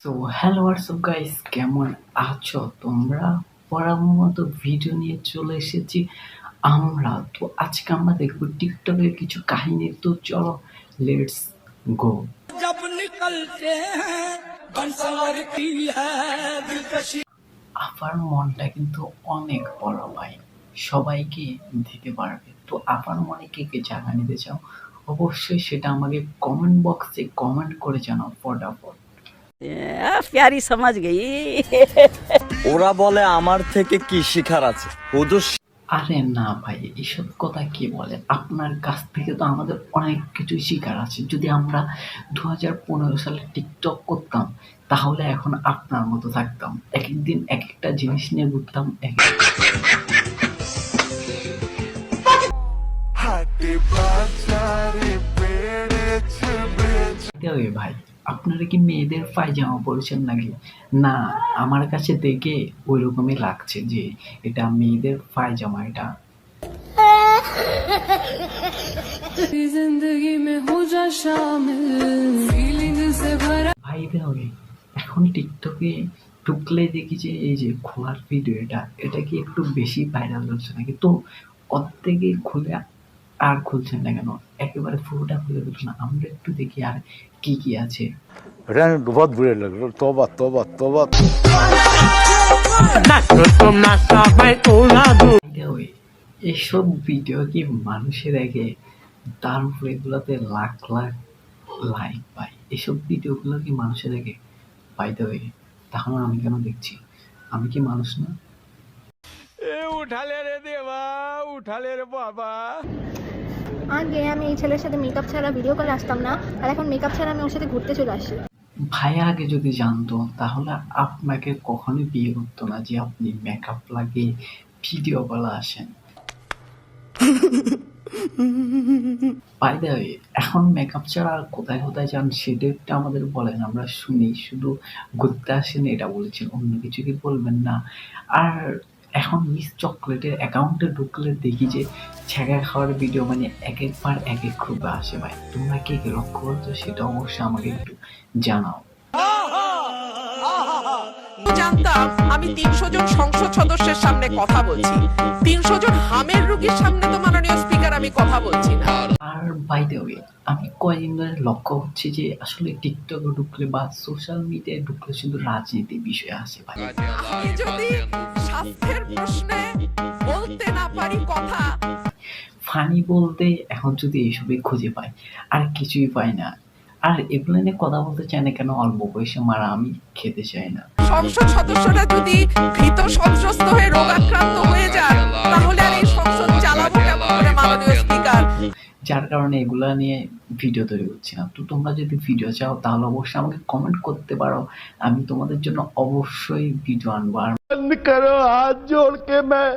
তো hello WhatsApp guys, কেমন আছো তোমরা? বরাবর মতো ভিডিও নিয়ে চলে এসেছি আমরা। তো আজকে আমরা দেখবো টিকটকের কিছু কাহিনী। তো চলো, লেটস গো। जब निकलते हैं बंसवारती है दिलकशी। আপার মনটা কিন্তু অনেক বড় ভাই, সবাইকে দিতে পারবে। তো আপার মনে কে কে জায়গা নিতে চাও, অবশ্যই সেটা আমাকে কমেন্ট বক্সে কমেন্ট করে জানাও ফটাফট। प्यारी समझ गई। ওরা বলে আমার থেকে কি শিখার আছে ওদের। আরে না ভাই, এসব কথা কি বলেন? আপনার কাছ থেকে তো আমাদের অনেক কিছু শিখার আছে। যদি আমরা 2015 সালে টিকটক করতাম, তাহলে এখন আপনার মতো থাকতাম, এক একদিন এক একটা জিনিস নিয়ে ঘুরতাম। ওই ভাই, আপনারা কি মেয়েদের পায়জামা পরেছেন নাকি? না, আমার কাছে দেখে ওই রকমই লাগছে যে এটা মেয়েদের পায়জামা। এটা जिंदगी में हो जा शामिल फीलिंग से भरा। ভাই ভাই, এখন টিকটকে ঢুকলে দেখি যে এই যে খোলার ভিডিও, এটা কি একটু বেশি ভাইরাল হচ্ছে নাকি? তো অর্ধেকে খুলে আর খুলছেন না কেন? একেবারে পুরোটা খুলে দিল না, আমরা একটু দেখি আর কি কি আছে। बहुत बुरे लग रहे। तौबा तौबा तौबा। ওই এসব ভিডিও কি মানুষে দেখে? তার উপরে এগুলোতে লাখ লাখ লাইক পায়। এসব ভিডিওগুলো কি মানুষে দেখে? বাই দ্য ওয়ে, তাহলে আমি কেন দেখছি? আমি কি মানুষ না? আগে আমি এই ছেলের সাথে মেকআপ ছাড়া ভিডিও কলে আসতাম না, আর এখন মেকআপ ছাড়া আমি ওর সাথে ঘুরতে চলে আসি। ভাইয়া আগে যদি জানতো তাহলে আপনাকে কখনোই বিয়ে করতো না যে আপনি মেকআপ লাগিয়ে ভিডিও কলে আসেন। বাই দ্য ওয়ে, এখন মেকআপ ছাড়া আর কোথায় কোথায় যান সেটা একটু আমাদের বলেন, আমরা শুনি। শুধু ঘুরতে আসেন এটা বলেছেন, অন্য কিছু কি বলবেন না? আর এখন মিস চকলেটের অ্যাকাউন্টে ঢুকলে দেখি যে ছ্যাঁকা খাওয়ার ভিডিও মানে এক একবার এক এক রূপে আসে। ভাই, তোমরা কে কে লক্ষ্য করছো সেটা অবশ্যই আমাকে একটু জানাও। জানতাম আমি 300 জন সংসদ সদস্যের সামনে কথা বলছি, 300 জন হামের রোগীর সামনে তো মাননীয় স্পিকার আমি কথা বলছি না। আর বাই দ্য ওয়ে, আমি কয়েকদিন ধরে লক্ষ্য করছি যে আসলে টিকটকে ঢুকলে বা সোশ্যাল মিডিয়ায় ঢুকলে শুধু রাজনীতির বিষয় আসে ভাই। আমি যদি স্বাস্থ্যের প্রশ্নে বলতে না পারি কথা, ফানি বলতে এখন যদি এইসবই খুঁজে পাই, আর কিছুই পাই না। আর এগুলো নিয়ে কথা বলতে চাই না কেন? অল্প বয়সে মারা আমি খেতে চাই না। সংসদ সদস্যরা যদি ভীত সন্ত্রস্ত হয়ে রোগাক্রান্ত হয়ে যান, তাহলে আর এই সংসদ চালাবো কেমন করে মাননীয় স্পিকার? যার কারণে এগুলা নিয়ে ভিডিও তৈরি করছি না। তো তোমরা যদি ভিডিও চাও তাহলে অবশ্যই আমাকে কমেন্ট করতে পারো, আমি তোমাদের জন্য অবশ্যই ভিডিও আনবো। আর बंद करो हाथ जोड़ के मैं